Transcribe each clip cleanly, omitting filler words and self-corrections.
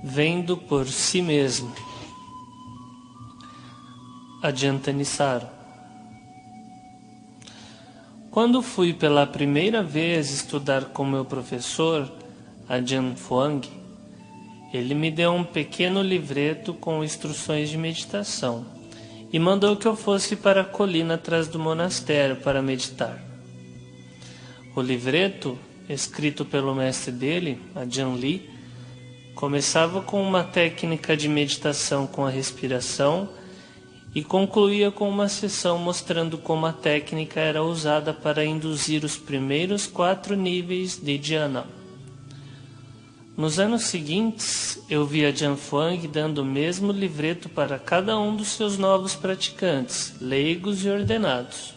vendo por si mesmo. Ajahn Thanissaro. Quando fui pela primeira vez estudar com meu professor, Ajahn Fuang, ele me deu um pequeno livreto com instruções de meditação e mandou que eu fosse para a colina atrás do monastério para meditar. O livreto, escrito pelo mestre dele, Ajahn Lee, começava com uma técnica de meditação com a respiração e concluía com uma sessão mostrando como a técnica era usada para induzir os primeiros 4 níveis de dhyana. Nos anos seguintes, eu vi Ajahn Fuang dando o mesmo livreto para cada um dos seus novos praticantes, leigos e ordenados.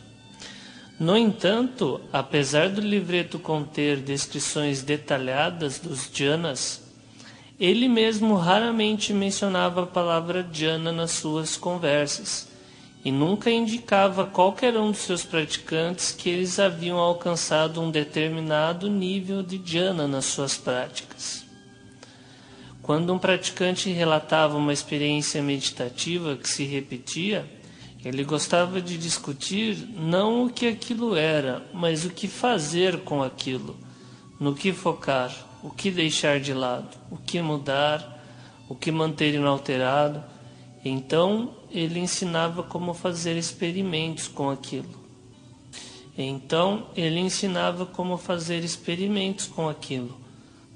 No entanto, apesar do livreto conter descrições detalhadas dos dhyanas, ele mesmo raramente mencionava a palavra dhyana nas suas conversas e nunca indicava a qualquer um dos seus praticantes que eles haviam alcançado um determinado nível de dhyana nas suas práticas. Quando um praticante relatava uma experiência meditativa que se repetia, ele gostava de discutir não o que aquilo era, mas o que fazer com aquilo, no que focar, o que deixar de lado, o que mudar, o que manter inalterado. Então ele ensinava como fazer experimentos com aquilo.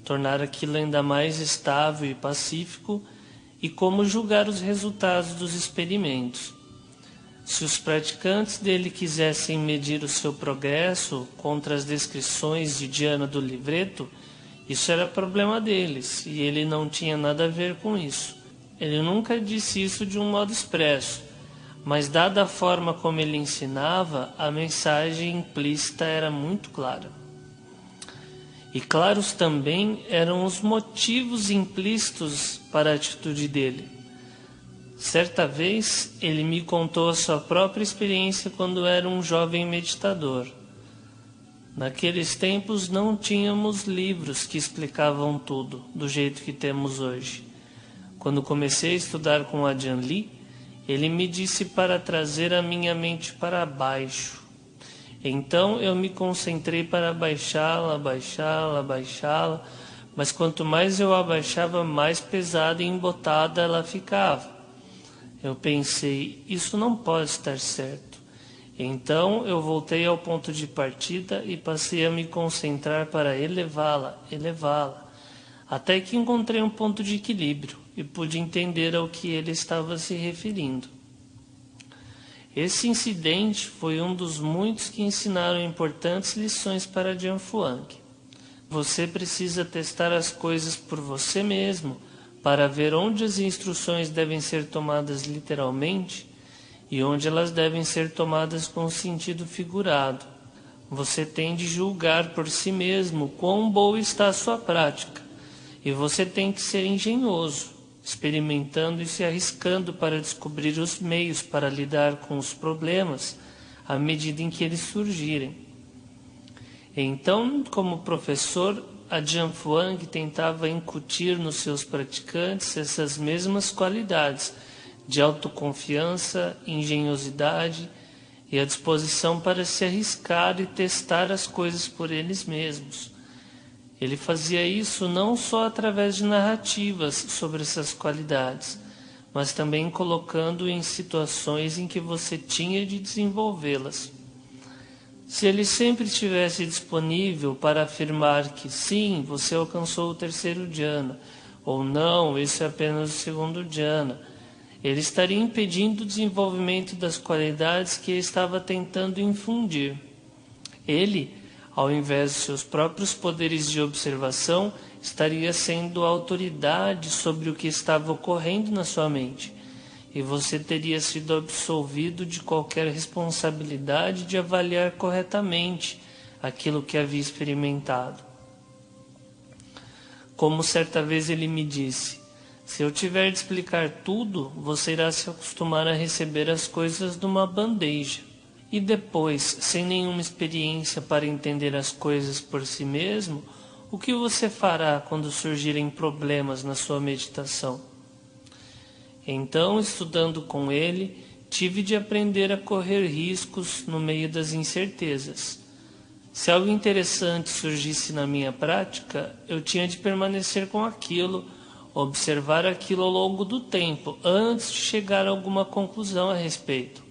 Tornar aquilo ainda mais estável e pacífico e como julgar os resultados dos experimentos. Se os praticantes dele quisessem medir o seu progresso contra as descrições de dhyana do livreto, isso era problema deles, e ele não tinha nada a ver com isso. Ele nunca disse isso de um modo expresso, mas dada a forma como ele ensinava, a mensagem implícita era muito clara. E claros também eram os motivos implícitos para a atitude dele. Certa vez, ele me contou a sua própria experiência quando era um jovem meditador. Naqueles tempos não tínhamos livros que explicavam tudo, do jeito que temos hoje. Quando comecei a estudar com Ajahn Lee, ele me disse para trazer a minha mente para baixo. Então eu me concentrei para abaixá-la, mas quanto mais eu abaixava, mais pesada e embotada ela ficava. Eu pensei, isso não pode estar certo. Então eu voltei ao ponto de partida e passei a me concentrar para elevá-la, até que encontrei um ponto de equilíbrio e pude entender ao que ele estava se referindo. Esse incidente foi um dos muitos que ensinaram importantes lições para Ajahn Fuang. Você precisa testar as coisas por você mesmo para ver onde as instruções devem ser tomadas literalmente e onde elas devem ser tomadas com sentido figurado. Você tem de julgar por si mesmo quão boa está a sua prática, e você tem que ser engenhoso, experimentando e se arriscando para descobrir os meios para lidar com os problemas à medida em que eles surgirem. Então, como professor, Ajahn Fuang tentava incutir nos seus praticantes essas mesmas qualidades de autoconfiança, engenhosidade e a disposição para se arriscar e testar as coisas por eles mesmos. Ele fazia isso não só através de narrativas sobre essas qualidades, mas também colocando em situações em que você tinha de desenvolvê-las. Se ele sempre estivesse disponível para afirmar que sim, você alcançou o 3º dhyana, ou não, esse é apenas o 2º dhyana, ele estaria impedindo o desenvolvimento das qualidades que ele estava tentando infundir. Ele, ao invés de seus próprios poderes de observação, estaria sendo autoridade sobre o que estava ocorrendo na sua mente, e você teria sido absolvido de qualquer responsabilidade de avaliar corretamente aquilo que havia experimentado. Como certa vez ele me disse, se eu tiver de explicar tudo, você irá se acostumar a receber as coisas numa bandeja. E depois, sem nenhuma experiência para entender as coisas por si mesmo, O que você fará quando surgirem problemas na sua meditação? Então, estudando com ele, tive de aprender a correr riscos no meio das incertezas. Se algo interessante surgisse na minha prática, eu tinha de permanecer com aquilo, observar aquilo ao longo do tempo, antes de chegar a alguma conclusão a respeito.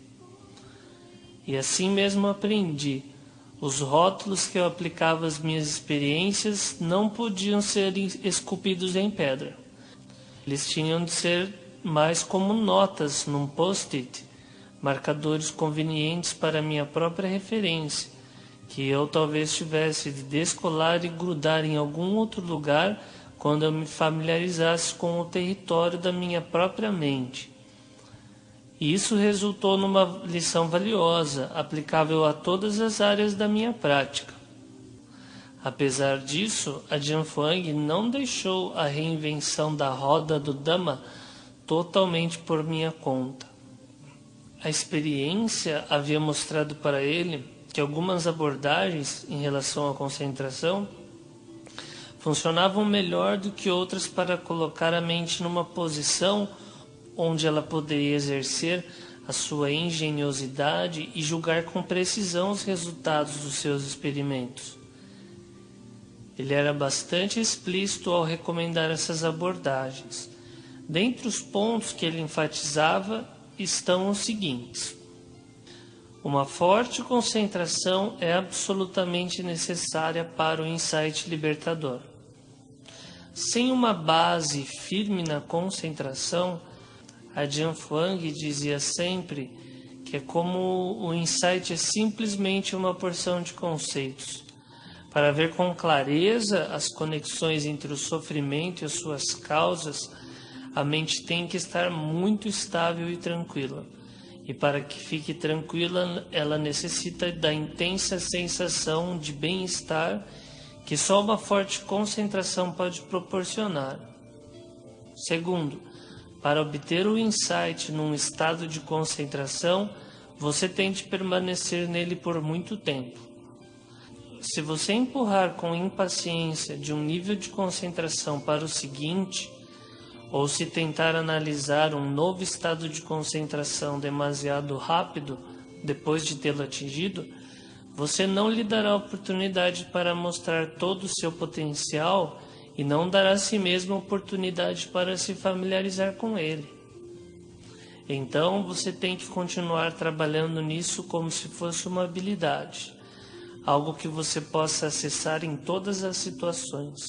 E assim mesmo aprendi. Os rótulos que eu aplicava às minhas experiências não podiam ser esculpidos em pedra. Eles tinham de ser mais como notas num post-it, marcadores convenientes para minha própria referência, que eu talvez tivesse de descolar e grudar em algum outro lugar quando eu me familiarizasse com o território da minha própria mente. E isso resultou numa lição valiosa, aplicável a todas as áreas da minha prática. Apesar disso, a Jianfang não deixou a reinvenção da roda do Dhamma totalmente por minha conta. A experiência havia mostrado para ele que algumas abordagens em relação à concentração funcionavam melhor do que outras para colocar a mente numa posição onde ela poderia exercer a sua engenhosidade e julgar com precisão os resultados dos seus experimentos. Ele era bastante explícito ao recomendar essas abordagens. Dentre os pontos que ele enfatizava estão os seguintes: uma forte concentração é absolutamente necessária para o insight libertador. Sem uma base firme na concentração, a Jianfang dizia sempre que é como o insight é simplesmente uma porção de conceitos. Para ver com clareza as conexões entre o sofrimento e as suas causas, a mente tem que estar muito estável e tranquila. E para que fique tranquila, ela necessita da intensa sensação de bem-estar que só uma forte concentração pode proporcionar. Segundo, para obter o insight num estado de concentração, você tem de permanecer nele por muito tempo. Se você empurrar com impaciência de um nível de concentração para o seguinte, ou se tentar analisar um novo estado de concentração demasiado rápido depois de tê-lo atingido, você não lhe dará oportunidade para mostrar todo o seu potencial e não dará a si mesmo oportunidade para se familiarizar com ele. Então você tem que continuar trabalhando nisso como se fosse uma habilidade, algo que você possa acessar em todas as situações.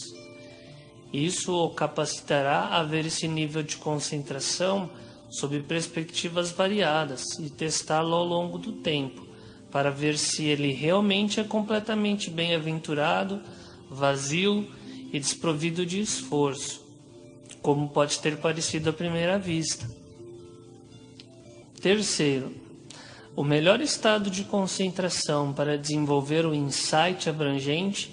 Isso o capacitará a ver esse nível de concentração sob perspectivas variadas e testá-lo ao longo do tempo, para ver se ele realmente é completamente bem-aventurado, vazio e desprovido de esforço, como pode ter parecido à primeira vista. Terceiro, o melhor estado de concentração para desenvolver o insight abrangente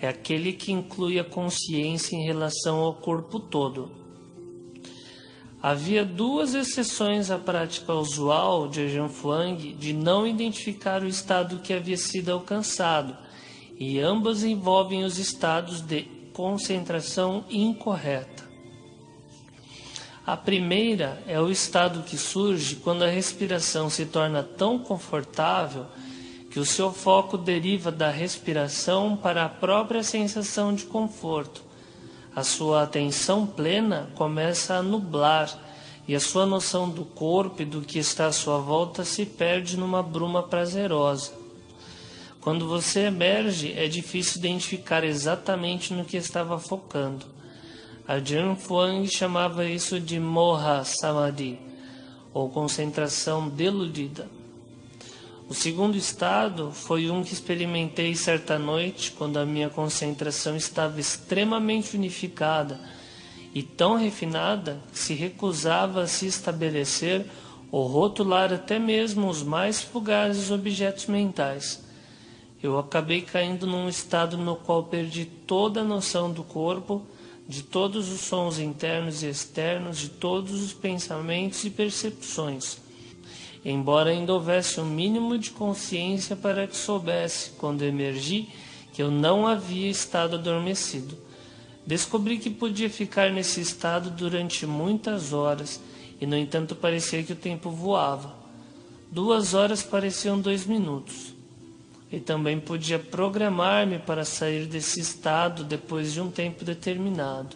é aquele que inclui a consciência em relação ao corpo todo. Havia duas exceções à prática usual de Jianfang de não identificar o estado que havia sido alcançado, e ambas envolvem os estados de concentração incorreta. A primeira é o estado que surge quando a respiração se torna tão confortável que o seu foco deriva da respiração para a própria sensação de conforto. A sua atenção plena começa a nublar e a sua noção do corpo e do que está à sua volta se perde numa bruma prazerosa. Quando você emerge, é difícil identificar exatamente no que estava focando. A Jianfang chamava isso de Moha Samadhi, ou concentração deludida. O segundo estado foi um que experimentei certa noite, quando a minha concentração estava extremamente unificada e tão refinada que se recusava a se estabelecer ou rotular até mesmo os mais fugazes objetos mentais. Eu acabei caindo num estado no qual perdi toda a noção do corpo, de todos os sons internos e externos, de todos os pensamentos e percepções, embora ainda houvesse um mínimo de consciência para que soubesse, quando emergi, que eu não havia estado adormecido. Descobri que podia ficar nesse estado durante muitas horas, e no entanto parecia que o tempo voava. 2 horas pareciam 2 minutos. E também podia programar-me para sair desse estado depois de um tempo determinado.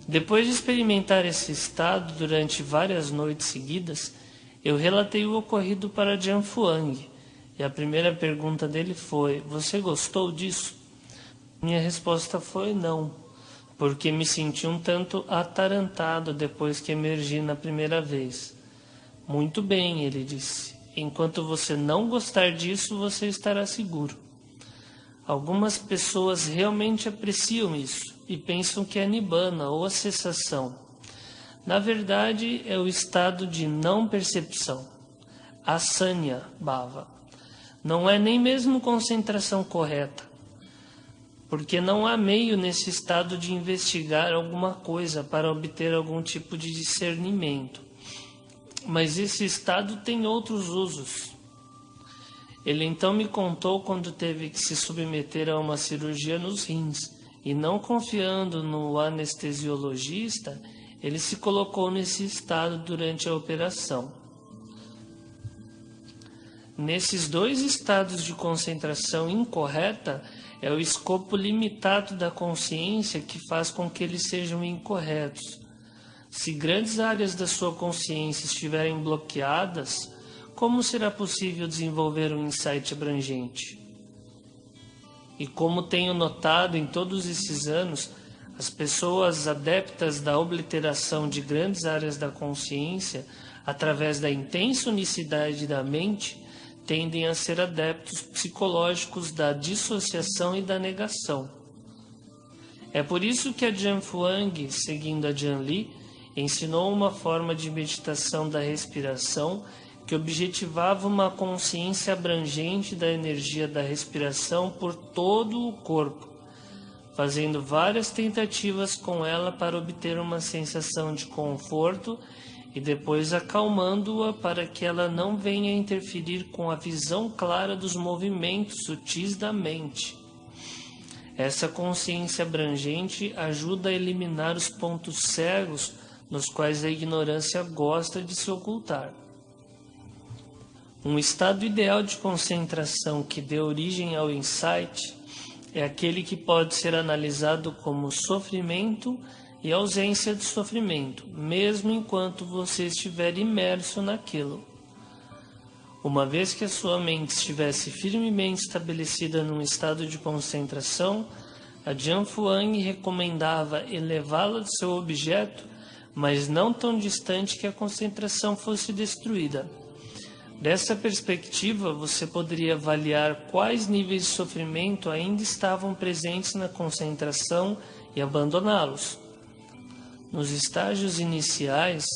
Depois de experimentar esse estado durante várias noites seguidas, eu relatei o ocorrido para Jian Fuang, e a primeira pergunta dele foi: "Você gostou disso?" Minha resposta foi não, porque me senti um tanto atarantado depois que emergi na primeira vez. "Muito bem", ele disse. "Enquanto você não gostar disso, você estará seguro." Algumas pessoas realmente apreciam isso e pensam que é nibbana ou a cessação. Na verdade, é o estado de não percepção, asanya bhava. Não é nem mesmo concentração correta, porque não há meio nesse estado de investigar alguma coisa para obter algum tipo de discernimento. Mas esse estado tem outros usos. Ele então me contou quando teve que se submeter a uma cirurgia nos rins, e não confiando no anestesiologista, ele se colocou nesse estado durante a operação. Nesses 2 estados de concentração incorreta, é o escopo limitado da consciência que faz com que eles sejam incorretos. Se grandes áreas da sua consciência estiverem bloqueadas, como será possível desenvolver um insight abrangente? E como tenho notado em todos esses anos, as pessoas adeptas da obliteração de grandes áreas da consciência, através da intensa unicidade da mente, tendem a ser adeptos psicológicos da dissociação e da negação. É por isso que a Jian Fuang, seguindo a Jian Li, ensinou uma forma de meditação da respiração que objetivava uma consciência abrangente da energia da respiração por todo o corpo, fazendo várias tentativas com ela para obter uma sensação de conforto e depois acalmando-a para que ela não venha interferir com a visão clara dos movimentos sutis da mente. Essa consciência abrangente ajuda a eliminar os pontos cegos nos quais a ignorância gosta de se ocultar. Um estado ideal de concentração que dê origem ao insight é aquele que pode ser analisado como sofrimento e ausência de sofrimento, mesmo enquanto você estiver imerso naquilo. Uma vez que a sua mente estivesse firmemente estabelecida num estado de concentração, a Jian Fuang recomendava elevá-la do seu objeto, mas não tão distante que a concentração fosse destruída. Dessa perspectiva, você poderia avaliar quais níveis de sofrimento ainda estavam presentes na concentração e abandoná-los. Nos estágios iniciais,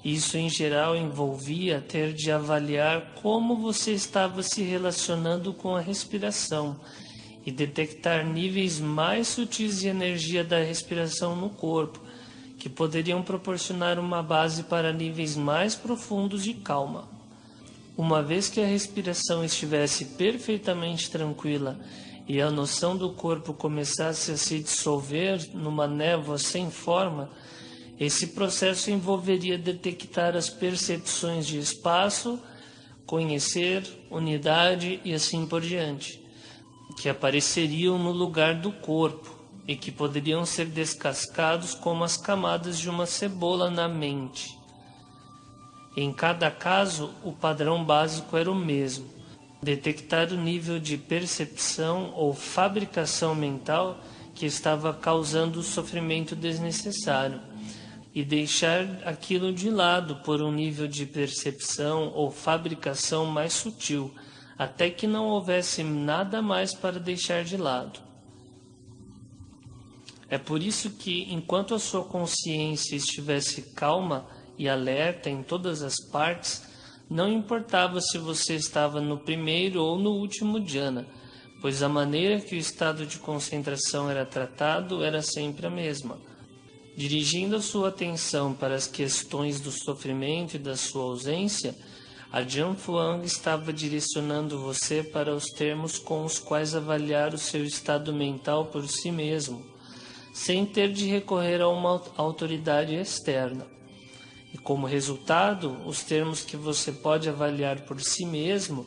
isso em geral envolvia ter de avaliar como você estava se relacionando com a respiração e detectar níveis mais sutis de energia da respiração no corpo, que poderiam proporcionar uma base para níveis mais profundos de calma. Uma vez que a respiração estivesse perfeitamente tranquila e a noção do corpo começasse a se dissolver numa névoa sem forma, esse processo envolveria detectar as percepções de espaço, conhecer, unidade e assim por diante, que apareceriam no lugar do corpo e que poderiam ser descascados como as camadas de uma cebola na mente. Em cada caso, o padrão básico era o mesmo: detectar o nível de percepção ou fabricação mental que estava causando o sofrimento desnecessário e deixar aquilo de lado por um nível de percepção ou fabricação mais sutil, até que não houvesse nada mais para deixar de lado. É por isso que, enquanto a sua consciência estivesse calma e alerta em todas as partes, não importava se você estava no primeiro ou no último dhyana, pois a maneira que o estado de concentração era tratado era sempre a mesma. Dirigindo a sua atenção para as questões do sofrimento e da sua ausência, A Jian Fuang estava direcionando você para os termos com os quais avaliar o seu estado mental por si mesmo, sem ter de recorrer a uma autoridade externa. E como resultado, os termos que você pode avaliar por si mesmo,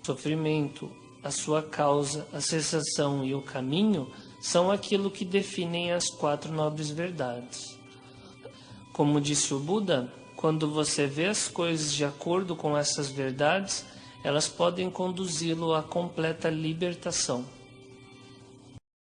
sofrimento, a sua causa, a cessação e o caminho, são aquilo que definem as 4 nobres verdades. Como disse o Buda, quando você vê as coisas de acordo com essas verdades, elas podem conduzi-lo à completa libertação.